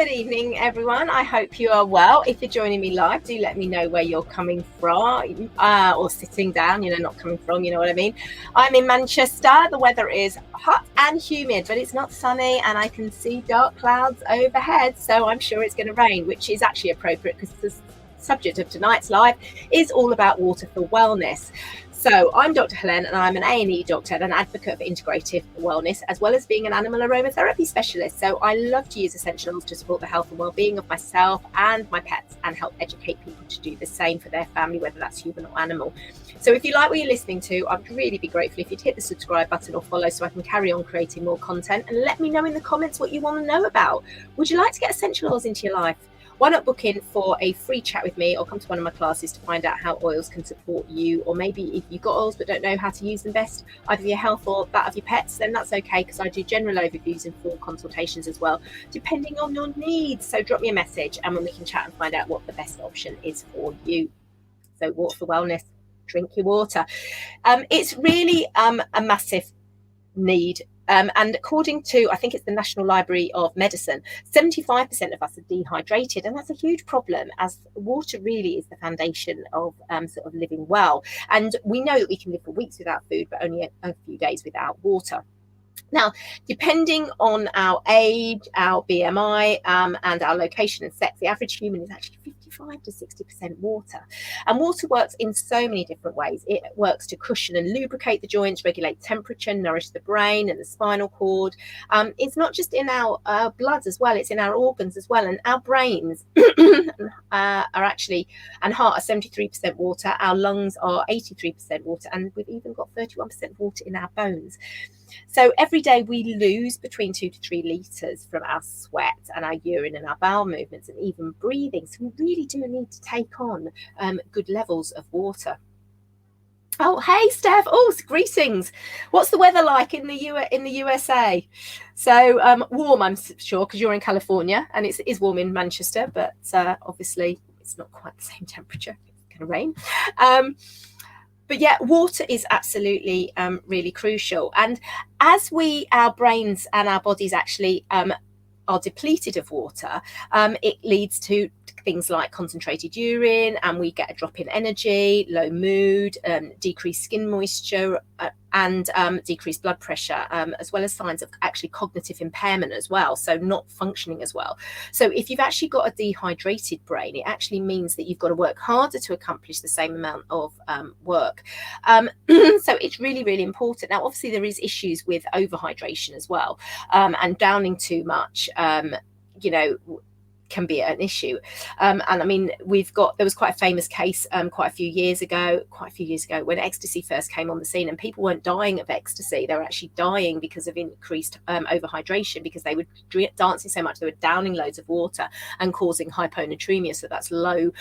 Good evening, everyone. I hope you are well. If you're joining me live, do let me know where you're coming from, or sitting down, not coming from, you know what I mean. I'm in Manchester. The weather is hot and humid, but it's not sunny, and I can see dark clouds overhead, so I'm sure it's going to rain, which is actually appropriate because the subject of tonight's live is all about water for wellness. So I'm Dr. Helen, and I'm an A&E doctor and an advocate for integrative wellness, as well as being an animal aromatherapy specialist. So I love to use essential oils to support the health and well-being of myself and my pets, and help educate people to do the same for their family, whether that's human or animal. So if you like what you're listening to, I'd really be grateful if you'd hit the subscribe button or follow, so I can carry on creating more content, and let me know in the comments what you want to know about. Would you like to get essential oils into your life? Why not book in for a free chat with me, or come to one of my classes to find out how oils can support you? Or maybe if you've got oils but don't know how to use them best, either for your health or that of your pets, then that's okay, because I do general overviews and full consultations as well, depending on your needs. So drop me a message, and we can chat and find out what the best option is for you. So water for wellness, drink your water. It's really a massive need. And according to, I think it's the National Library of Medicine, 75% of us are dehydrated, and that's a huge problem, as water really is the foundation of sort of living well. And we know that we can live for weeks without food, but only a few days without water. Now, depending on our age, our BMI, and our location and sex, the average human is actually 55 to 60% water. And water works in so many different ways. It works to cushion and lubricate the joints, regulate temperature, nourish the brain and the spinal cord. It's not just in our blood as well, it's in our organs as well. And our brains are actually, and heart are 73% water, our lungs are 83% water, and we've even got 31% water in our bones. So every day we lose between 2 to 3 litres from our sweat and our urine and our bowel movements, and even breathing. So we really do need to take on good levels of water. Oh, hey, Steph. Oh, greetings. What's the weather like in the USA? So warm, I'm sure, because you're in California, and it is warm in Manchester, but obviously it's not quite the same temperature. It's going to rain. But yeah, water is absolutely really crucial. And as our brains and our bodies actually are depleted of water, it leads to things like concentrated urine, and we get a drop in energy, low mood, decreased skin moisture, and decreased blood pressure, as well as signs of actually cognitive impairment as well, so not functioning as well. So if you've actually got a dehydrated brain, it actually means that you've got to work harder to accomplish the same amount of work. So it's really, really important. Now, obviously, there is issues with overhydration as well, and downing too much, can be an issue. And I mean, there was quite a famous case quite a few years ago when ecstasy first came on the scene, and people weren't dying of ecstasy. They were actually dying because of increased overhydration, because they were dancing so much, they were downing loads of water and causing hyponatremia. So that's low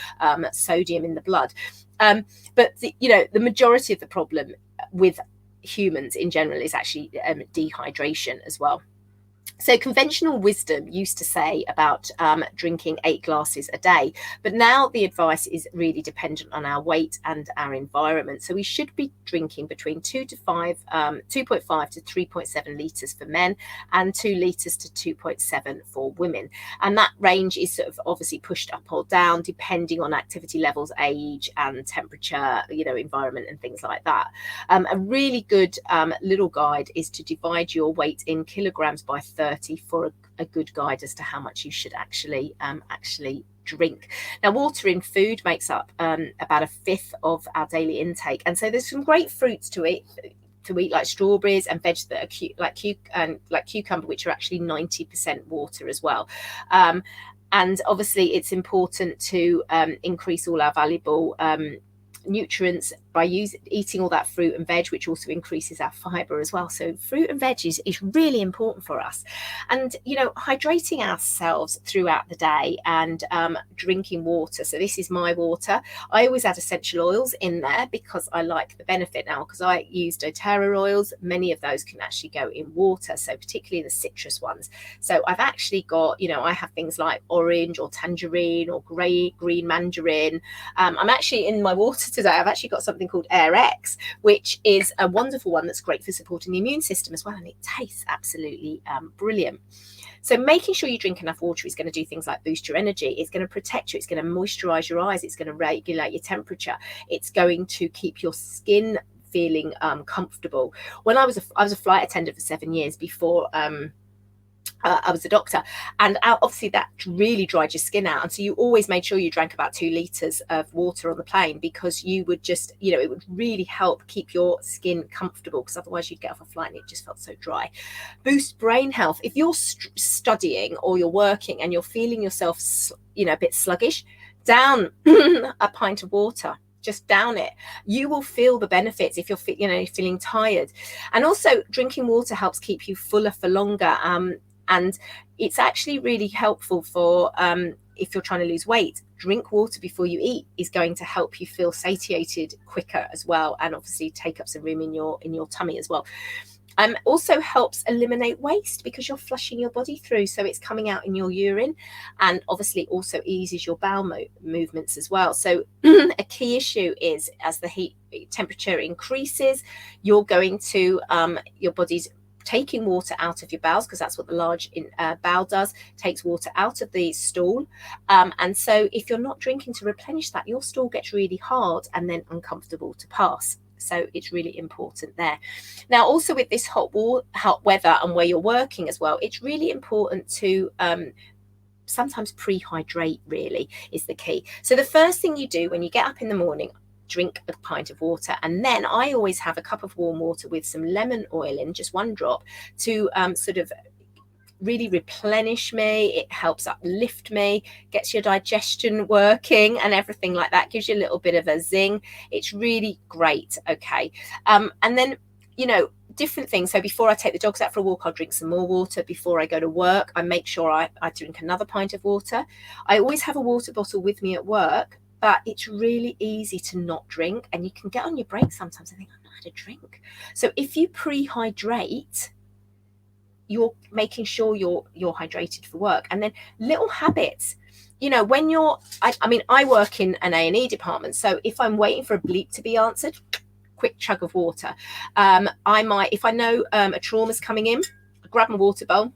sodium in the blood. But the majority of the problem with humans in general is actually dehydration as well. So conventional wisdom used to say about drinking 8 glasses a day, but now the advice is really dependent on our weight and our environment. So we should be drinking between 2.5 to 3.7 litres for men, and 2 litres to 2.7 for women. And that range is sort of obviously pushed up or down depending on activity levels, age and temperature, environment and things like that. A really good little guide is to divide your weight in kilograms by 30 for a good guide as to how much you should actually drink. Now, water in food makes up about a fifth of our daily intake, and so there's some great fruits to eat, like strawberries, and veg that are like cucumber, which are actually 90% water as well. And obviously, it's important to increase all our valuable nutrients by eating all that fruit and veg, which also increases our fiber as well. So fruit and veg is really important for us. And hydrating ourselves throughout the day, and drinking water. So this is my water. I always add essential oils in there because I like the benefit. Now, because I use doTERRA oils, many of those can actually go in water, so particularly the citrus ones. So I've actually got, I have things like orange or tangerine or green mandarin. I'm actually in my water today, I've actually got something something called Air X, which is a wonderful one that's great for supporting the immune system as well, and it tastes absolutely brilliant. So making sure you drink enough water is going to do things like boost your energy. It's going to protect you. It's going to moisturize your eyes. It's going to regulate your temperature. It's going to keep your skin feeling comfortable. When I was a flight attendant for 7 years before I was a doctor, and obviously that really dried your skin out, and so you always made sure you drank about 2 liters of water on the plane, because you would just, it would really help keep your skin comfortable, because otherwise you'd get off a flight and it just felt so dry. Boost brain health. If you're studying or you're working and you're feeling yourself a bit sluggish, down a pint of water. Just down it. You will feel the benefits if you're feeling tired. And also drinking water helps keep you fuller for longer. And it's actually really helpful for if you're trying to lose weight. Drink water before you eat is going to help you feel satiated quicker as well, and obviously take up some room in your tummy as well. Also helps eliminate waste, because you're flushing your body through, so it's coming out in your urine, and obviously also eases your bowel movements as well. So a key issue is, as the heat temperature increases, you're going to your body's taking water out of your bowels, because that's what the large bowel does, takes water out of the stool, and so if you're not drinking to replenish that, your stool gets really hard and then uncomfortable to pass. So it's really important there. Now, also with this hot weather and where you're working as well, it's really important to sometimes pre-hydrate, really is the key. So the first thing you do when you get up in the morning, drink a pint of water, and then I always have a cup of warm water with some lemon oil in, just 1 drop, to sort of really replenish me. It helps uplift me, gets your digestion working and everything like that, gives you a little bit of a zing. It's really great. Okay. And then, different things. So before I take the dogs out for a walk, I'll drink some more water. Before I go to work, I make sure I drink another pint of water. I always have a water bottle with me at work, but it's really easy to not drink, and you can get on your break sometimes and think, I've not had a drink. So if you pre-hydrate, you're making sure you're hydrated for work. And then little habits, when I work in an A&E department, so if I'm waiting for a bleep to be answered, quick chug of water. I might, if I know a trauma's coming in, grab my water bottle,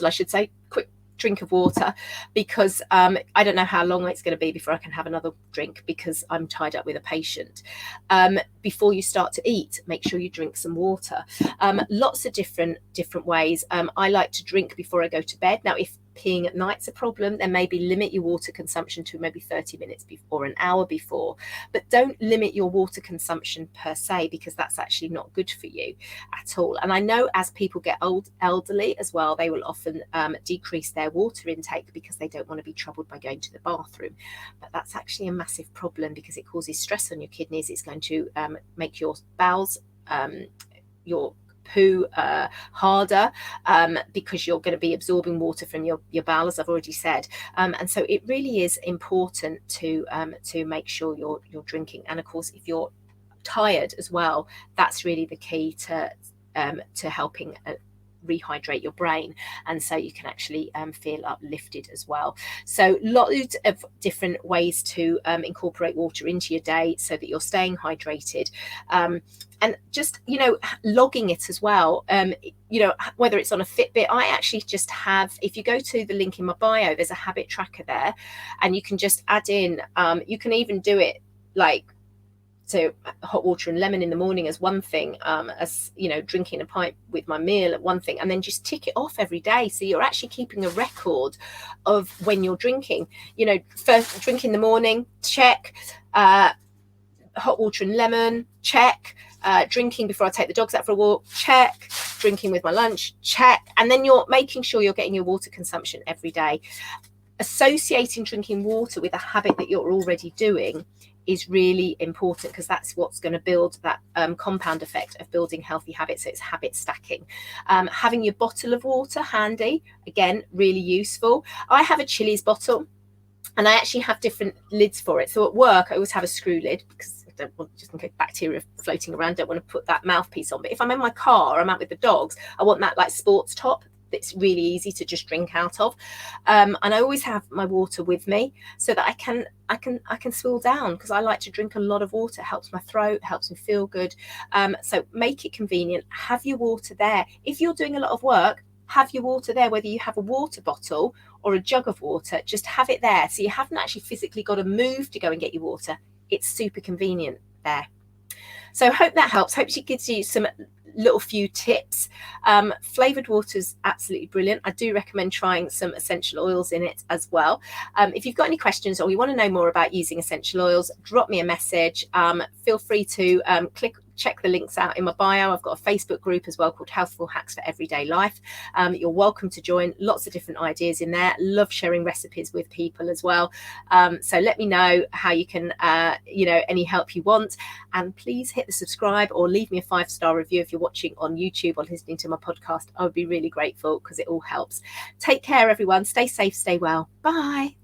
I should say, quick drink of water, because I don't know how long it's going to be before I can have another drink, because I'm tied up with a patient. Before you start to eat, make sure you drink some water. Lots of different ways. I like to drink before I go to bed. Now, if peeing at night's a problem, then maybe limit your water consumption to maybe 30 minutes before or an hour before, but don't limit your water consumption per se, because that's actually not good for you at all. And I know as people get elderly as well, they will often decrease their water intake because they don't want to be troubled by going to the bathroom, but that's actually a massive problem, because it causes stress on your kidneys. It's going to make your bowels, your poo harder, because you're going to be absorbing water from your bowel, as I've already said, and so it really is important to make sure you're drinking. And of course, if you're tired as well, that's really the key to helping rehydrate your brain, and so you can actually feel uplifted as well. So loads of different ways to incorporate water into your day so that you're staying hydrated, and just logging it as well. Whether it's on a Fitbit, I actually just have, if you go to the link in my bio, there's a habit tracker there, and you can just add in, you can even do it like, so hot water and lemon in the morning as one thing, as drinking a pint with my meal at one thing, and then just tick it off every day, so you're actually keeping a record of when you're drinking. First drink in the morning, check. Hot water and lemon, check. Drinking before I take the dogs out for a walk, check. Drinking with my lunch, check. And then you're making sure you're getting your water consumption every day. Associating drinking water with a habit that you're already doing is really important, because that's what's going to build that compound effect of building healthy habits. So it's habit stacking. Having your bottle of water handy, again, really useful. I have a Chili's bottle, and I actually have different lids for it. So at work, I always have a screw lid, because I don't want, just in case bacteria floating around, don't want to put that mouthpiece on. But if I'm in my car or I'm out with the dogs, I want that like sports top, that's really easy to just drink out of. And I always have my water with me so that I can swill down, because I like to drink a lot of water. It helps my throat, helps me feel good. So make it convenient. Have your water there. If you're doing a lot of work, have your water there, whether you have a water bottle or a jug of water, just have it there. So you haven't actually physically got to move to go and get your water. It's super convenient there. So hope that helps. Hope she gives you some little few tips. Flavored water is absolutely brilliant. I do recommend trying some essential oils in it as well. If you've got any questions or you want to know more about using essential oils, drop me a message. Feel free to check the links out in my bio. I've got a Facebook group as well called Healthful Hacks for Everyday Life. You're welcome to join. Lots of different ideas in there. Love sharing recipes with people as well. So let me know how you can, any help you want. And please hit the subscribe or leave me a 5-star review if you're watching on YouTube or listening to my podcast. I would be really grateful, because it all helps. Take care, everyone. Stay safe, stay well. Bye.